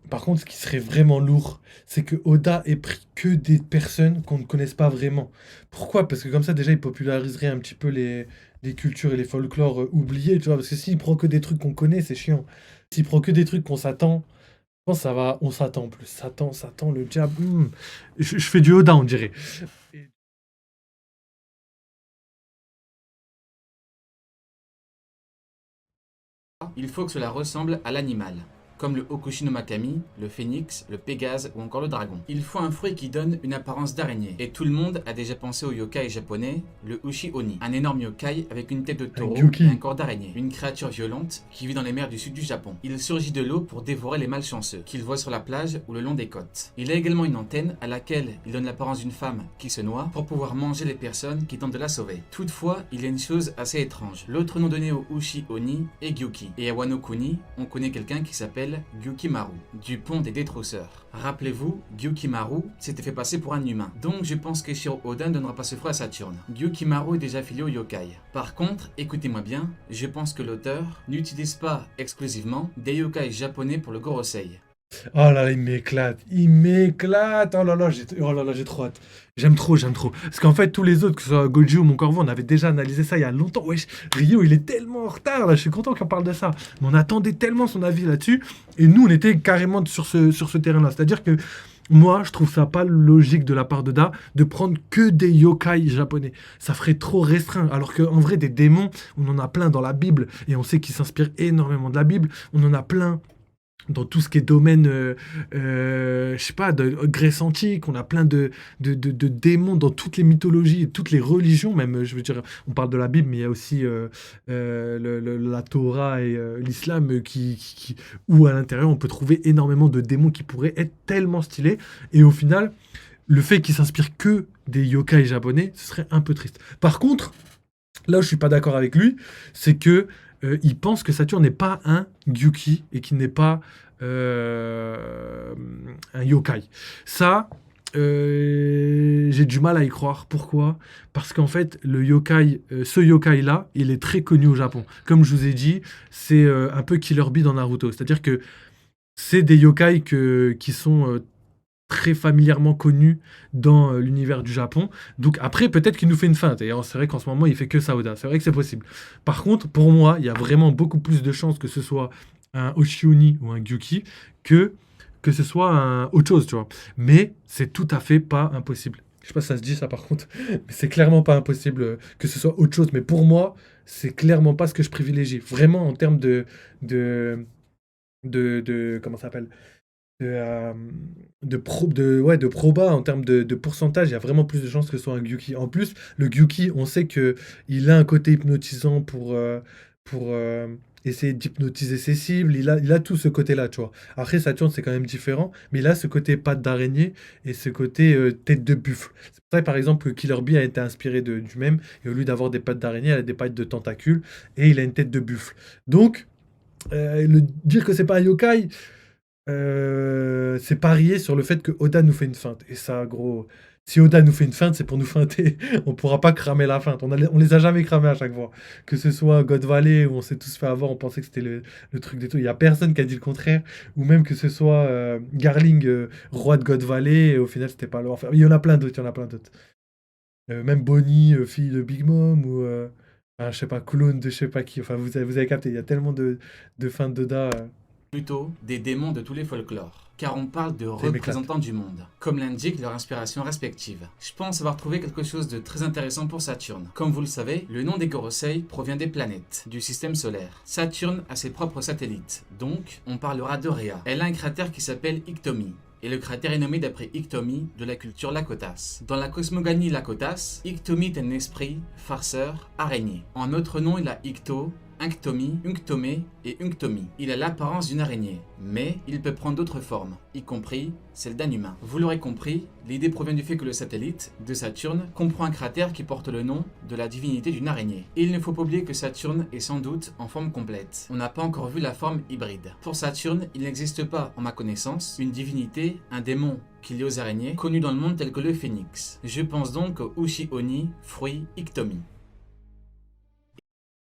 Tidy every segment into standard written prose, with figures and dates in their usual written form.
Par contre, ce qui serait vraiment lourd, c'est que Oda ait pris que des personnes qu'on ne connaisse pas vraiment. Pourquoi? Parce que comme ça, déjà, il populariserait un petit peu les cultures et les folklores oubliés, tu vois. Parce que s'il prend que des trucs qu'on connaît, c'est chiant. S'il prend que des trucs qu'on s'attend, je pense que ça va, on s'attend en plus. S'attend, le diable. Je fais du Oda, on dirait. Et- Il faut que cela ressemble à l'animal, comme le Hokushi no Makami, le phénix, le pégase ou encore le dragon. Il faut un fruit qui donne une apparence d'araignée. Et tout le monde a déjà pensé au yokai japonais, le Ushi Oni, un énorme yokai avec une tête de Un taureau et un Gyuki. corps d'araignée, une créature violente qui vit dans les mers du sud du Japon. Il surgit de l'eau pour dévorer les malchanceux, qu'il voit sur la plage ou le long des côtes. Il a également une antenne à laquelle il donne l'apparence d'une femme qui se noie pour pouvoir manger les personnes qui tentent de la sauver. Toutefois, il y a une chose assez étrange. L'autre nom donné au Ushi Oni est Gyuki. Et à Wano Kuni, on connaît quelqu'un qui s'appelle Gyukimaru, du pont des détrousseurs. Rappelez-vous, Gyukimaru s'était fait passer pour un humain. Donc je pense qu'Eiichiro Oda ne donnera pas ce fruit à Saturne. Gyukimaru est déjà affilié au yokai. Par contre, écoutez-moi bien, je pense que l'auteur n'utilise pas exclusivement des yokai japonais pour le Gorosei. Oh là là, il m'éclate. Il m'éclate. Oh là là, j'ai trop hâte. J'aime trop, j'aime trop. Parce qu'en fait, tous les autres, que ce soit Goju ou Mon Corvo, on avait déjà analysé ça il y a longtemps. Wesh, Rio, il est tellement en retard là. Je suis content qu'on parle de ça. Mais on attendait tellement son avis là-dessus. Et nous, on était carrément sur ce terrain-là. C'est-à-dire que moi, je trouve ça pas logique de la part de Da de prendre que des yokai japonais. Ça ferait trop restreint. Alors qu'en vrai, des démons, on en a plein dans la Bible. Et on sait qu'ils s'inspirent énormément de la Bible. On en a plein dans tout ce qui est domaine, je sais pas, de Grèce antique, on a plein de démons dans toutes les mythologies, et toutes les religions, même, je veux dire, on parle de la Bible, mais il y a aussi la Torah et l'islam où à l'intérieur on peut trouver énormément de démons qui pourraient être tellement stylés, et au final, le fait qu'ils s'inspirent que des yokai japonais, ce serait un peu triste. Par contre, là où je suis pas d'accord avec lui, c'est que il pense que Saturne n'est pas un Gyuki et qu'il n'est pas euh, un yokai. Ça, j'ai du mal à y croire. Pourquoi? Parce qu'en fait, le yokai, ce yokai-là, il est très connu au Japon. Comme je vous ai dit, c'est un peu Killer Bee dans Naruto. C'est-à-dire que c'est des yokai qui sont très familièrement connu dans l'univers du Japon. Donc après, peut-être qu'il nous fait une feinte. Et c'est vrai qu'en ce moment, il fait que ça, Oda. C'est vrai que c'est possible. Par contre, pour moi, il y a vraiment beaucoup plus de chances que ce soit un Oshioni ou un Gyuki que ce soit un autre chose, tu vois. Mais c'est tout à fait pas impossible. Je sais pas si ça se dit ça par contre, mais c'est clairement pas impossible que ce soit autre chose. Mais pour moi, c'est clairement pas ce que je privilégie. Vraiment en termes de, comment ça s'appelle? de, euh, ouais, de proba en termes de pourcentage, il y a vraiment plus de chances que ce soit un Gyuki. En plus, le Gyuki, on sait que il a un côté hypnotisant pour essayer d'hypnotiser ses cibles. Il a tout ce côté-là, tu vois. Après, Saturne, c'est quand même différent, mais il a ce côté patte d'araignée et ce côté tête de buffle. C'est pour ça, par exemple, que Killer Bee a été inspiré du même, et au lieu d'avoir des pattes d'araignée, elle a des pattes de tentacules, et il a une tête de buffle. Donc, dire que c'est pas un yokai, c'est parier sur le fait que Oda nous fait une feinte. Et ça, gros, si Oda nous fait une feinte, c'est pour nous feinter. On pourra pas cramer la feinte. On les a jamais cramés à chaque fois. Que ce soit God Valley, où on s'est tous fait avoir, on pensait que c'était le truc des tout. Il y a personne qui a dit le contraire. Ou même que ce soit Garling, roi de God Valley, et au final, c'était pas leur. Enfin, il y en a plein d'autres, il y en a plein d'autres. Même Bonnie, fille de Big Mom, ou je sais pas, clone de je sais pas qui. Enfin, vous avez capté, il y a tellement de feintes d'Oda. Plutôt des démons de tous les folklores, car on parle de Ça m'éclate. représentants du monde, comme l'indiquent leurs inspirations respectives. Je pense avoir trouvé quelque chose de très intéressant pour Saturne. Comme vous le savez, le nom des Gorosei provient des planètes, du système solaire. Saturne a ses propres satellites, donc on parlera de Rhea. Elle a un cratère qui s'appelle Iktomi. Et le cratère est nommé d'après Iktomi de la culture Lakotas. Dans la cosmogonie Lakotas, Iktomi est un esprit, farceur, araignée. En autre nom, il a Ikto, Inktomi, Unktomé et Unktomi. Il a l'apparence d'une araignée, mais il peut prendre d'autres formes, y compris celle d'un humain. Vous l'aurez compris, l'idée provient du fait que le satellite de Saturne comprend un cratère qui porte le nom de la divinité d'une araignée. Et il ne faut pas oublier que Saturne est sans doute en forme complète. On n'a pas encore vu la forme hybride. Pour Saturne, il n'existe pas, en ma connaissance, une divinité, un démon qui lie aux araignées, connu dans le monde tel que le phénix. Je pense donc au Ushi Oni, fruit Iktomi.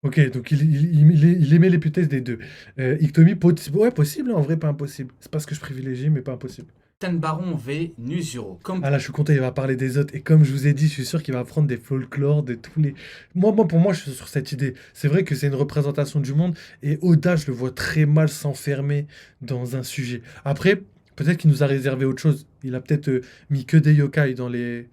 Ok, donc il aimait l'hypothèse des deux. Ictomie, ouais, possible, hein, en vrai, pas impossible. C'est pas ce que je privilégie, mais pas impossible. Tenbaron V Nusuro. Comme Ah là, je suis content, il va parler des autres. Et comme je vous ai dit, je suis sûr qu'il va prendre des folklores de tous les. Pour moi, je suis sur cette idée. C'est vrai que c'est une représentation du monde. Et Oda, je le vois très mal s'enfermer dans un sujet. Après, peut-être qu'il nous a réservé autre chose. Il a peut-être mis que des yokai dans les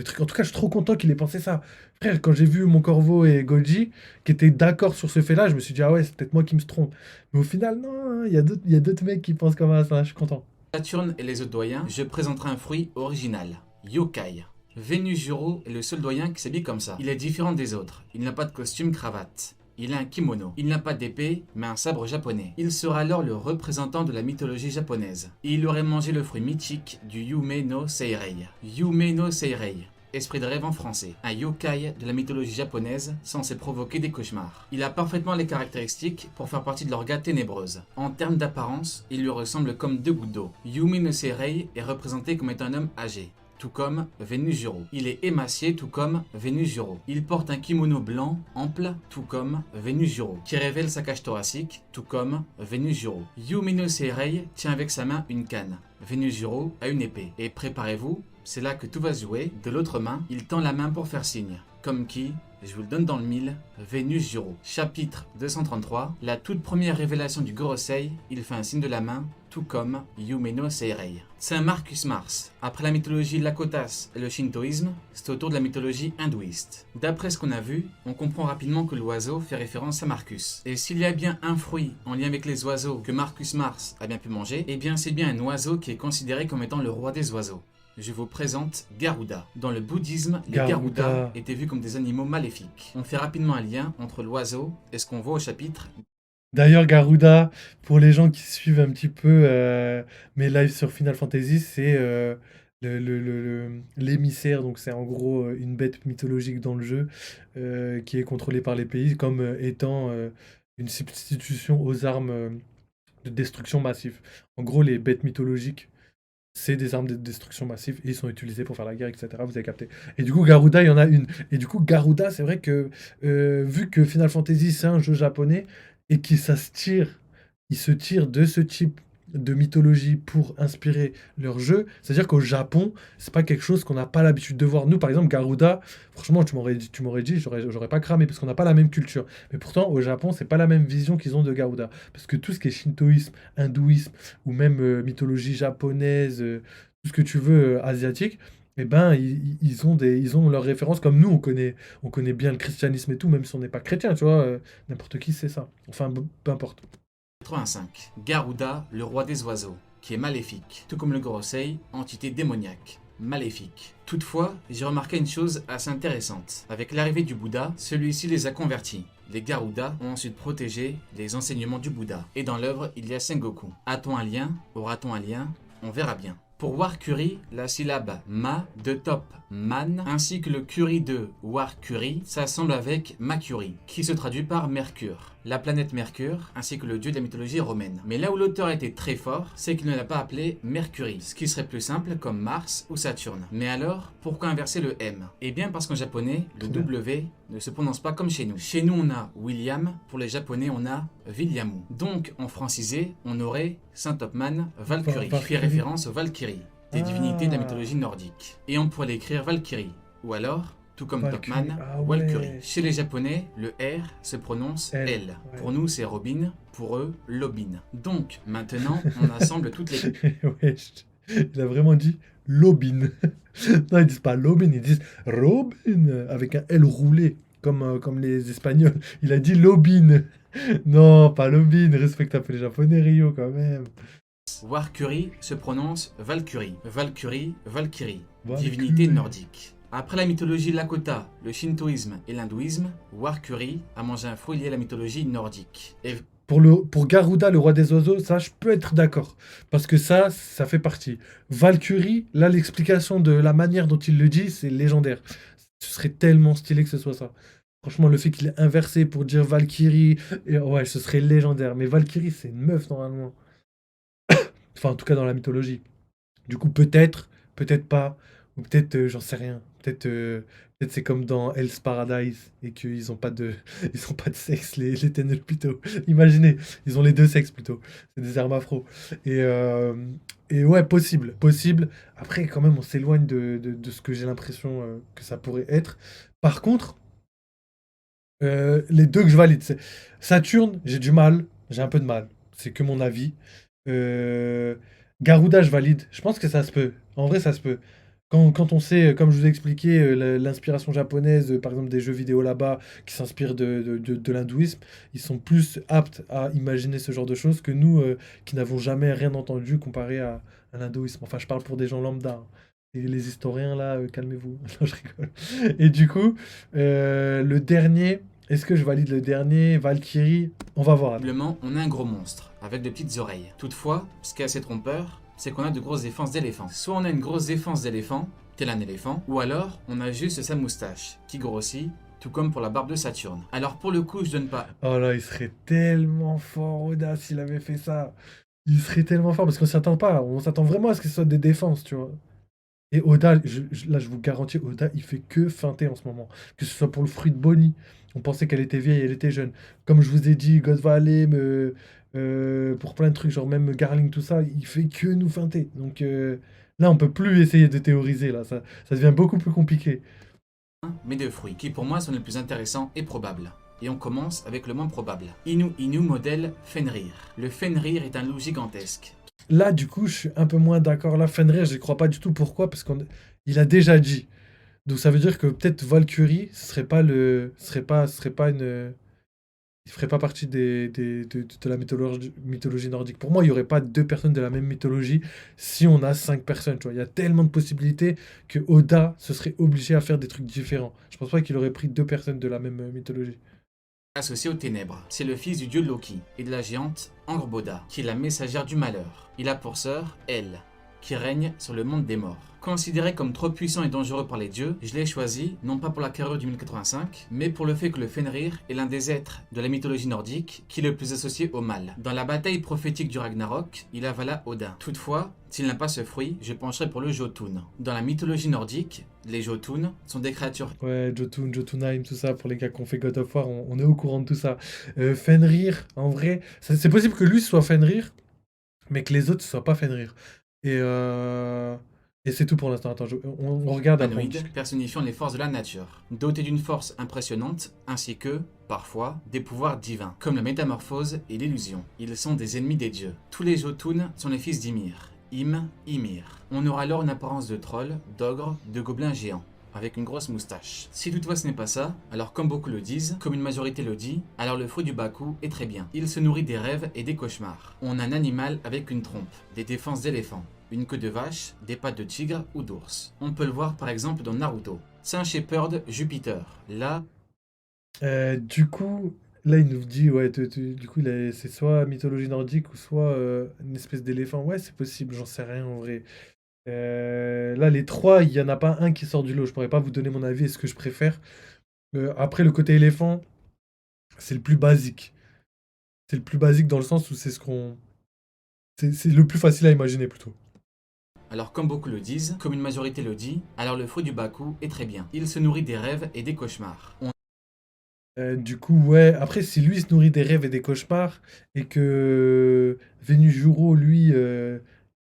trucs. En tout cas, je suis trop content qu'il ait pensé ça. Frère, quand j'ai vu Mon Corvo et Goji qui étaient d'accord sur ce fait-là, je me suis dit, ah ouais, c'est peut-être moi qui me trompe. Mais au final, non, il y a d'autres mecs qui pensent comme ça. Je suis content. Saturne et les autres doyens, je présenterai un fruit original. Yokai. Venusuro est le seul doyen qui s'habille comme ça. Il est différent des autres. Il n'a pas de costume cravate. Il a un kimono. Il n'a pas d'épée, mais un sabre japonais. Il sera alors le représentant de la mythologie japonaise. Et il aurait mangé le fruit mythique du Yume no Seirei. Yume no Seirei. Esprit de rêve en français, un yokai de la mythologie japonaise censé provoquer des cauchemars. Il a parfaitement les caractéristiques pour faire partie de l'orga ténébreuse. En termes d'apparence, il lui ressemble comme deux gouttes d'eau. Yumi no Seirei est représenté comme étant un homme âgé, tout comme Venusjuro. Il est émacié tout comme Venusjuro. Il porte un kimono blanc, ample, tout comme Venusjuro, qui révèle sa cage thoracique, tout comme Venusjuro. Yumi no Seirei tient avec sa main une canne. Venusjuro a une épée. Et préparez-vous, c'est là que tout va se jouer. De l'autre main, il tend la main pour faire signe. Comme qui, je vous le donne dans le mille, Venusjuro. Chapitre 233, la toute première révélation du Gorosei, il fait un signe de la main, tout comme Yume no Seirei. C'est un Marcus Mars. Après la mythologie Lakotas et le shintoïsme, c'est autour de la mythologie hindouiste. D'après ce qu'on a vu, on comprend rapidement que l'oiseau fait référence à Marcus. Et s'il y a bien un fruit en lien avec les oiseaux que Marcus Mars a bien pu manger, eh bien c'est bien un oiseau qui est considéré comme étant le roi des oiseaux. Je vous présente Garuda. Dans le bouddhisme, les Garudas étaient vus comme des animaux maléfiques. On fait rapidement un lien entre l'oiseau et ce qu'on voit au chapitre. D'ailleurs, Garuda, pour les gens qui suivent un petit peu mes lives sur Final Fantasy, c'est l'émissaire. Donc, c'est en gros une bête mythologique dans le jeu qui est contrôlée par les pays comme étant une substitution aux armes de destruction massive. En gros, les bêtes mythologiques, c'est des armes de destruction massive et ils sont utilisés pour faire la guerre, etc. Vous avez capté. Et du coup, Garuda, il y en a une. Et du coup, Garuda, c'est vrai que vu que Final Fantasy, c'est un jeu japonais et qu'il ça se tire, ils se tirent de ce type de mythologie pour inspirer leur jeu, c'est-à-dire qu'au Japon, c'est pas quelque chose qu'on n'a pas l'habitude de voir. Nous, par exemple, Garuda, franchement, tu m'aurais dit, j'aurais pas cramé parce qu'on n'a pas la même culture. Mais pourtant, au Japon, c'est pas la même vision qu'ils ont de Garuda. Parce que tout ce qui est shintoïsme, hindouisme, ou même mythologie japonaise, tout ce que tu veux asiatique, eh ben, ils ont leurs références comme nous, on connaît bien le christianisme et tout, même si on n'est pas chrétien, tu vois, n'importe qui sait ça. Enfin, peu importe. 85. Garuda, le roi des oiseaux, qui est maléfique, tout comme le Gorosei, entité démoniaque. Maléfique. Toutefois, j'ai remarqué une chose assez intéressante. Avec l'arrivée du Bouddha, celui-ci les a convertis. Les Garudas ont ensuite protégé les enseignements du Bouddha. Et dans l'œuvre, il y a Sengoku. A-t-on un lien? Aura-t-on un lien? On verra bien. Pour Warkuri, la syllabe ma de top man ainsi que le Kuri de Warkuri s'assemble avec Makuri, qui se traduit par Mercure, la planète Mercure, ainsi que le dieu de la mythologie romaine. Mais là où l'auteur a été très fort, c'est qu'il ne l'a pas appelé Mercury, ce qui serait plus simple comme Mars ou Saturne. Mais alors, pourquoi inverser le M? Eh bien parce qu'en japonais, le W ne se prononce pas comme chez nous. Chez nous on a William, pour les japonais on a Williamu. Donc en francisé, on aurait Saint Topman Valkyrie, qui fait référence aux Valkyries, des divinités de la mythologie nordique. Et on pourrait l'écrire Valkyrie, ou alors tout comme Valkyrie, Topman, ah Walkyrie. ouais. Chez les Japonais, le R se prononce L, L. ouais. Pour nous, c'est Robin. Pour eux, Lobin. Donc, maintenant, on assemble toutes les... Wesh. Il a vraiment dit Lobin. Non, ils disent pas Lobin, ils disent Robin avec un L roulé, comme les Espagnols. Il a dit Lobin. Non, pas Lobin. Respecte un peu les Japonais, Rio, quand même. Warcurie se prononce Valkyrie. Valkyrie, Valkyrie. Valkyrie. Divinité nordique. Après la mythologie Lakota, le shintoïsme et l'hindouisme, Warcurie a mangé un fruit lié à la mythologie nordique. Et Pour Garuda, le roi des oiseaux, ça, je peux être d'accord. Parce que ça fait partie. Valkyrie, là, l'explication de la manière dont il le dit, c'est légendaire. Ce serait tellement stylé que ce soit ça. Franchement, le fait qu'il ait inversé pour dire Valkyrie, et ouais, ce serait légendaire. Mais Valkyrie, c'est une meuf, normalement. Enfin, en tout cas, dans la mythologie. Du coup, peut-être, peut-être pas. Ou peut-être, j'en sais rien. Peut-être c'est comme dans Hell's Paradise et qu'ils ont pas de, ils ont pas de sexe, les Tenelpito. Imaginez, ils ont les deux sexes plutôt. C'est des hermaphros. Et, euh, et ouais, possible, possible. Après, quand même, on s'éloigne de ce que j'ai l'impression que ça pourrait être. Par contre, les deux que je valide, c'est Saturne, j'ai du mal, j'ai un peu de mal. C'est que mon avis. Euh, Garuda, je valide. Je pense que ça se peut. En vrai, ça se peut. Quand on sait, comme je vous ai expliqué, l'inspiration japonaise, par exemple des jeux vidéo là-bas, qui s'inspirent de l'hindouisme, ils sont plus aptes à imaginer ce genre de choses que nous, qui n'avons jamais rien entendu comparé à l'hindouisme. Enfin, je parle pour des gens lambda, hein. Et les historiens, là, calmez-vous. Non, je rigole. Et du coup, le dernier, est-ce que je valide le dernier? Valkyrie, on va voir. Visiblement, on a un gros monstre, avec de petites oreilles. Toutefois, ce qui est assez trompeur, c'est qu'on a de grosses défenses d'éléphant. Soit on a une grosse défense d'éléphant, tel un éléphant, ou alors on a juste sa moustache, qui grossit, tout comme pour la barbe de Saturne. Alors pour le coup, je donne pas Oh là, il serait tellement fort, Oda, s'il avait fait ça. Il serait tellement fort parce qu'on s'attend pas. On s'attend vraiment à ce que ce soit des défenses, tu vois. Et Oda, là, je vous garantis, Oda, il fait que feinter en ce moment. Que ce soit pour le fruit de Bonnie. On pensait qu'elle était vieille, elle était jeune. Comme je vous ai dit, God Valley, pour plein de trucs, genre même Garling, tout ça, il fait que nous feinter. Donc là, on peut plus essayer de théoriser, là. Ça devient beaucoup plus compliqué. mais deux fruits, qui pour moi sont les plus intéressants et probables. Et on commence avec le moins probable. Inu Inu modèle Fenrir. Le Fenrir est un loup gigantesque. Là, du coup, je suis un peu moins d'accord. Là, Fenrir, je ne crois pas du tout. Pourquoi? Parce qu'il a déjà dit. Donc ça veut dire que peut-être Valkyrie, ce serait pas une, il ferait pas partie de la mythologie nordique. Pour moi, il y aurait pas deux personnes de la même mythologie si on a cinq personnes. Tu vois, il y a tellement de possibilités que Oda se serait obligé à faire des trucs différents. Je pense pas qu'il aurait pris deux personnes de la même mythologie. Associé aux ténèbres, c'est le fils du dieu Loki et de la géante Angrboda, qui est la messagère du malheur. Il a pour sœur Elle, qui règne sur le monde des morts. Considéré comme trop puissant et dangereux par les dieux, je l'ai choisi non pas pour la carrure du 1085, mais pour le fait que le Fenrir est l'un des êtres de la mythologie nordique qui est le plus associé au mal. Dans la bataille prophétique du Ragnarok, il avala Odin. Toutefois, s'il n'a pas ce fruit, je pencherai pour le Jotun. Dans la mythologie nordique, les Jotun sont des créatures Ouais, Jotun, Jotunheim, tout ça, pour les gars qui ont fait God of War, on est au courant de tout ça. Fenrir, en vrai, c'est possible que lui soit Fenrir, mais que les autres ne soient pas Fenrir. Et, euh, et c'est tout pour l'instant. Attends, on regarde après. humanoïdes personnifiant les forces de la nature, dotés d'une force impressionnante, ainsi que, parfois, des pouvoirs divins, comme la métamorphose et l'illusion. Ils sont des ennemis des dieux. Tous les Jotun sont les fils d'Ymir. Ymir. On aura alors une apparence de troll, d'ogre, de gobelin géant, avec une grosse moustache. Si toutefois ce n'est pas ça, alors comme beaucoup le disent, comme une majorité le dit, alors le fruit du Baku est très bien. Il se nourrit des rêves et des cauchemars. On a un animal avec une trompe, des défenses d'éléphant, une queue de vache, des pattes de tigre ou d'ours. On peut le voir par exemple dans Naruto. C'est un shepherd Jupiter. Là, Du coup, là, il nous dit, ouais, du coup, c'est soit mythologie nordique ou soit une espèce d'éléphant. Ouais, c'est possible, j'en sais rien en vrai. Là, les trois, il y en a pas un qui sort du lot. Je pourrais pas vous donner mon avis et ce que je préfère. Après, le côté éléphant, c'est le plus basique. C'est le plus basique dans le sens où c'est ce qu'on. C'est le plus facile à imaginer plutôt. alors comme beaucoup le disent, comme une majorité le dit, alors le fruit du Baku est très bien. Il se nourrit des rêves et des cauchemars. On Du coup, ouais. Après, si lui se nourrit des rêves et des cauchemars, et que Venujuro, lui,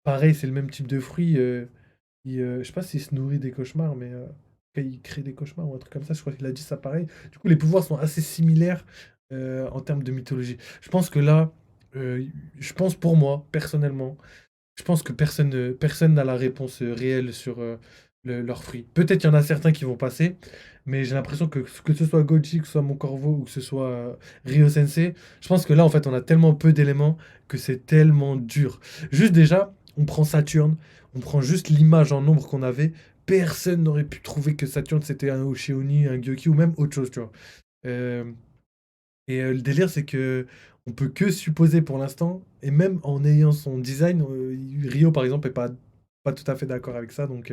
pareil, c'est le même type de fruit, je sais pas s'il se nourrit des cauchemars, mais il crée des cauchemars ou un truc comme ça. Je crois qu'il a dit ça pareil. Du coup, les pouvoirs sont assez similaires en termes de mythologie. Je pense que là, euh, je pense pour moi, personnellement, je pense que personne n'a la réponse réelle sur leurs fruits. Peut-être il y en a certains qui vont passer, mais j'ai l'impression que ce soit Goji, que ce soit Mon Corvo ou que ce soit Ryo Sensei, je pense que là, en fait, on a tellement peu d'éléments que c'est tellement dur. Juste déjà, on prend Saturne, on prend juste l'image en nombre qu'on avait. Personne n'aurait pu trouver que Saturne c'était un Oshioni, un Gyoki ou même autre chose, tu vois. Euh, le délire, c'est que on peut que supposer pour l'instant, et même en ayant son design, Rio par exemple est pas tout à fait d'accord avec ça, donc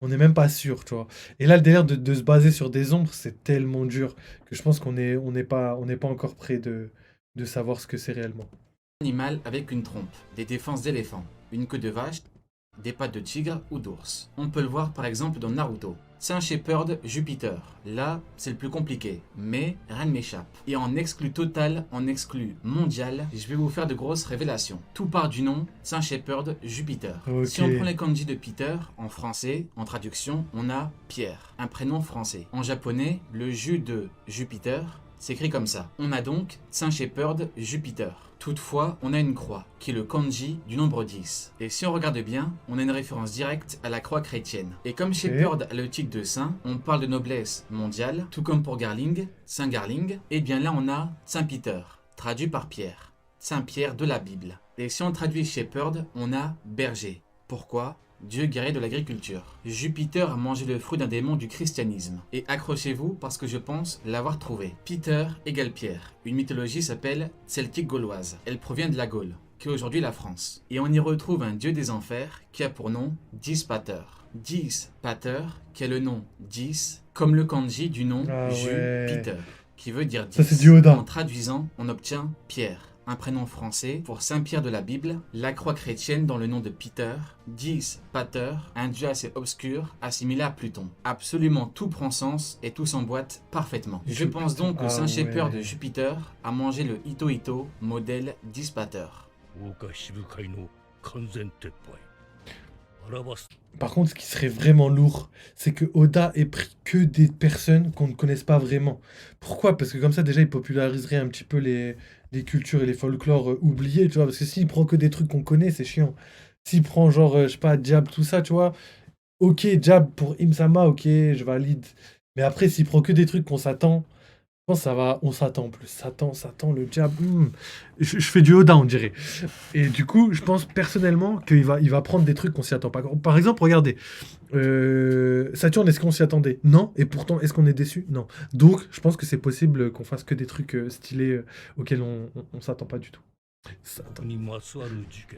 on n'est même pas sûr, tu vois. Et là, le délire de se baser sur des ombres, c'est tellement dur que je pense on n'est pas encore prêt de savoir ce que c'est réellement. animal avec une trompe, des défenses d'éléphant, une queue de vache, des pattes de tigre ou d'ours. On peut le voir par exemple dans Naruto. Saint Shepherd Jupiter. Là, c'est le plus compliqué, mais rien ne m'échappe. Et en exclu total, en exclu mondial, je vais vous faire de grosses révélations. Tout part du nom Saint Shepherd Jupiter. Ok. Si on prend les kanji de Peter, en français, en traduction, on a Pierre, un prénom français. En japonais, le jus de Jupiter s'écrit comme ça. On a donc Saint Shepherd Jupiter. Toutefois, on a une croix, qui est le kanji du nombre 10. Et si on regarde bien, on a une référence directe à la croix chrétienne. Et comme Shepherd a le titre de saint, on parle de noblesse mondiale, tout comme pour Garling, Saint Garling, et bien là on a Saint Peter, traduit par Pierre, Saint Pierre de la Bible. Et si on traduit Shepherd, on a berger. Pourquoi ? Dieu guerrier de l'agriculture. Jupiter a mangé le fruit d'un démon du christianisme. Et accrochez-vous parce que je pense l'avoir trouvé. Peter égale Pierre. Une mythologie s'appelle celtique gauloise. Elle provient de la Gaule, qui est aujourd'hui la France. Et on y retrouve un dieu des enfers qui a pour nom Dis Pater. Dis Pater, qui est le nom 10, comme le kanji du nom Jupiter, qui veut dire 10. Ça, c'est du Oda. En traduisant, on obtient Pierre. Un prénom français pour Saint Pierre de la Bible, la croix chrétienne dans le nom de Peter, Dis Pater, un dieu assez obscur, assimilé à Pluton. Absolument tout prend sens et tout s'emboîte parfaitement. Je pense donc que Saint Shepherd de Jupiter a mangé le Ito Ito, modèle Dis Pater. Par contre, ce qui serait vraiment lourd, c'est que Oda ait pris que des personnes qu'on ne connaisse pas vraiment. Pourquoi ? Parce que comme ça, déjà, il populariserait un petit peu les cultures et les folklores oubliés, tu vois. Parce que s'il prend que des trucs qu'on connaît, c'est chiant. S'il prend genre, je sais pas, Diab, tout ça, tu vois. Ok, Diab pour Imsama, ok, je valide. Mais après, s'il prend que des trucs qu'on s'attend, je pense que ça va, on s'attend plus. S'attend, le Diab. Je fais du Oda, on dirait. Et du coup, je pense personnellement qu'il va prendre des trucs qu'on s'y attend pas. Par exemple, regardez. Saturne, est-ce qu'on s'y attendait? Non. Et pourtant, est-ce qu'on est déçu? Non. Donc, je pense que c'est possible qu'on fasse que des trucs stylés auxquels on s'attend pas du tout.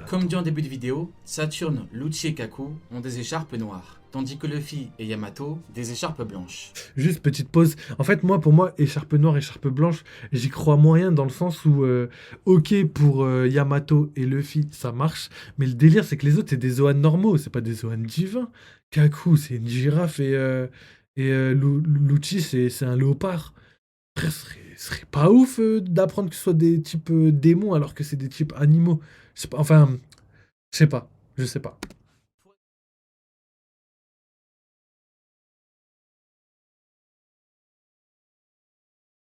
Comme dit en début de vidéo, Saturne, Lucci et Kaku ont des écharpes noires, tandis que Luffy et Yamato des écharpes blanches. Juste petite pause. En fait, pour moi, écharpe noire, écharpe blanche, j'y crois moyen dans le sens où, ok, pour Yamato et Luffy, ça marche, mais le délire, c'est que les autres, c'est des Zoan normaux, c'est pas des Zoan divins. Kaku, c'est une girafe et Lucci, c'est un léopard. Frère, ce serait pas ouf d'apprendre que ce soit des types démons alors que c'est des types animaux. Je sais pas, enfin, je sais pas.